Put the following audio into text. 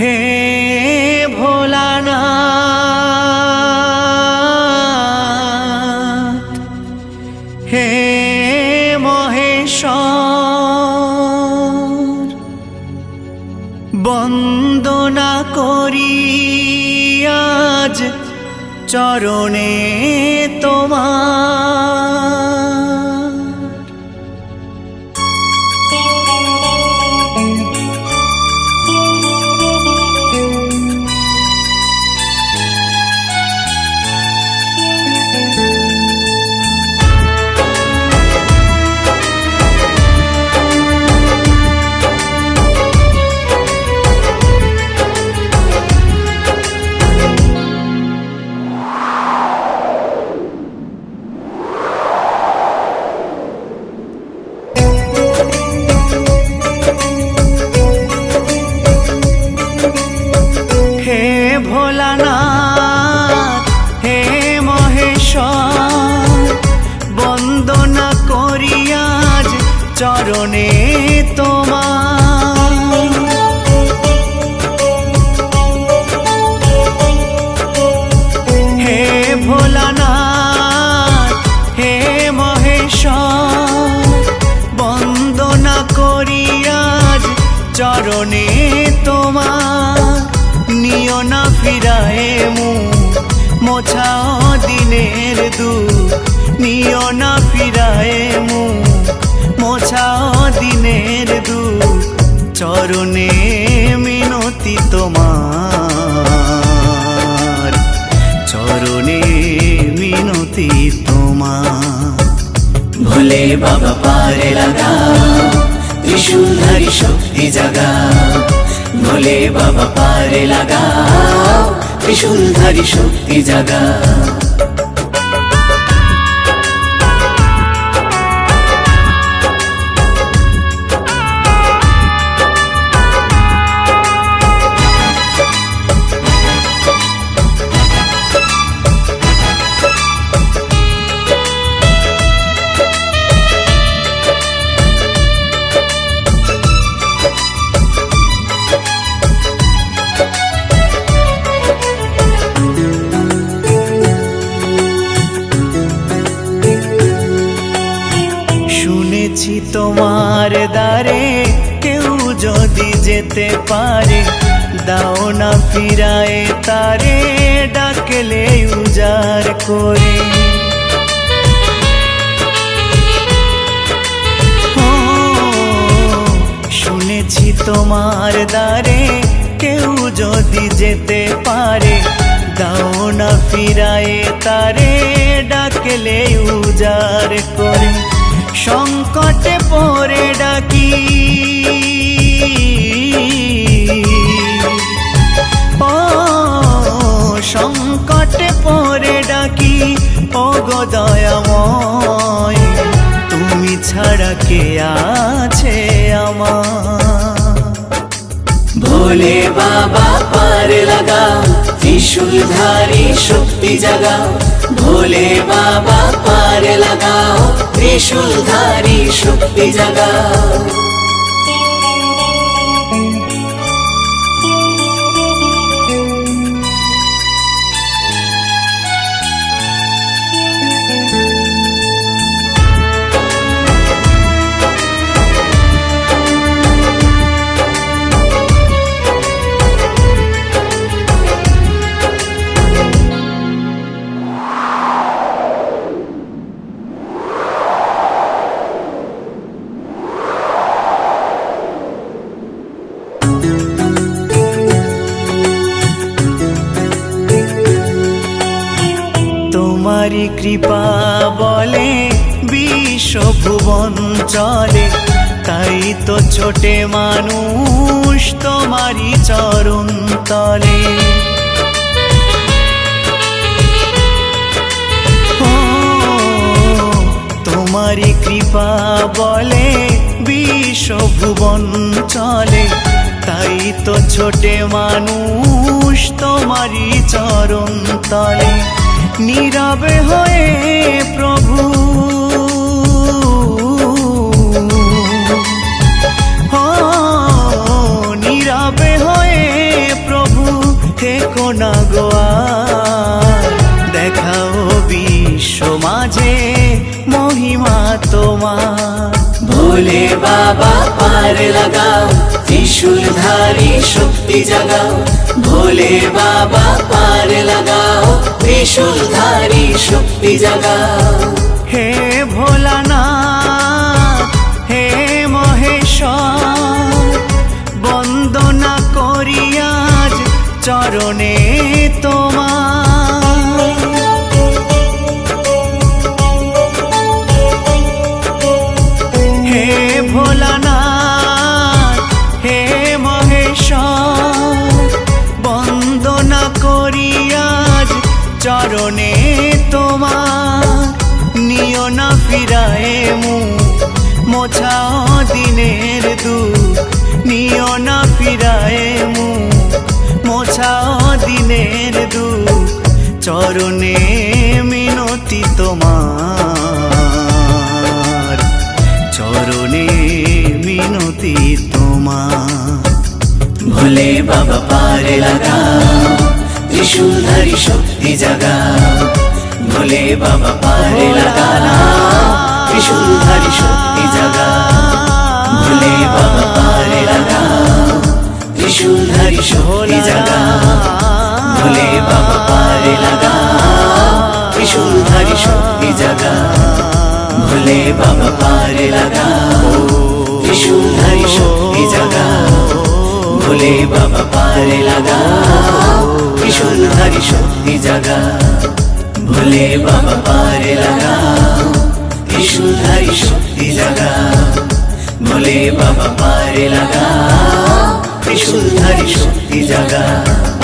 हे भोलानाथ हे महेश्वर बंदना करी आज चरणे तोमार भोलानाथ हे महेश्वर बंदना करी आज चरणे तोमार हे भोलानाथ हे महेश्वर बंदना करी आज चरणे तोमार नियो ना फिराए मोछाओ दिनेर दुख नियो ना फिराए मोछाओ दिनेर दुख चरणे मिनती तोमार चरणे मिनती तोमार भोले बाबा पारे लगा त्रिशूलधारी शक्ति जगा भोले बाबा पारे लगा त्रिशूलधारी शक्ति जगा তোমার দ্বারে কেউ যদি যেতে পারে দাও না ফিরায়ে তারে ডাকলে উজাড় করে শুনেছি তোমার দ্বারে কেউ যদি যেতে পারে দাও না ফিরায়ে তারে ডাকলে উজাড় করে সংকটে পড়ে ডাকি ও সংকটে পড়ে ডাকি ও গো দয়াময় তুমি ছাড়া কে আছে আমার ভোলে বাবা পারে লাগা त्रिशूलधारी शक्ति जगाओ भोले बाबा पारे लगाओ त्रिशूलधारी शक्ति जगाओ तुम्हारी कृपा बोले विश्व भुवन चले ताई तो छोटे मानुष तुम्हारी चरण तले तुम्हारी कृपा बोले विश्व भुवन चले ताई तो छोटे मानुष तुम्हारी चरण तले নীরবে হয়ে প্রভু নীরবে হয়ে না গোয়া, দেখাও বিশ্ব মাঝে মহিমা তোমার। ভোলে বাবা পার লাগাও, ত্রিশূলধারী শক্তি জাগাও। ভোলে বাবা পার লাগাও, ত্রিশূলধারী শক্তি জাগাও। হে ভোলানাথ হে মহেশ্বর, বন্দনা করি আজ চরণে তোমার। হে ভোলানাথ হে মহেশ্বর, বন্দনা করি আজ চরণে তোমার। নিও না ফিরায়ে মুখ, মোছাও দিনের দুঃখ। নিও না ফিরায়ে মুখ, মোছাও দিনের দুঃখ। চরণে মিনতি তোমার, চরণে মিনতি তোমার। ভোলে বাবা পার লাগাও, ত্রিশূলধারী শক্তি জাগাও। ভোলে বাবা পার লাগাও, ত্রিশূলধারী শক্তি জাগাও। ভোলে বাবা পার লাগাও, ত্রিশূলধারী শক্তি জাগাও। ভোলে বাবা পার লাগাও, ত্রিশূলধারী শক্তি জাগাও। ভোলে বাবা পার লাগাও, ত্রিশূলধারী শক্তি জাগাও। ভোলে বাবা পার লাগাও, ত্রিশূলধারী শক্তি জাগাও। ভোলে বাবা পার লাগাও, ত্রিশূলধারী শক্তি জাগাও। ভোলে বাবা পার লাগাও, ত্রিশূলধারী শক্তি জাগাও।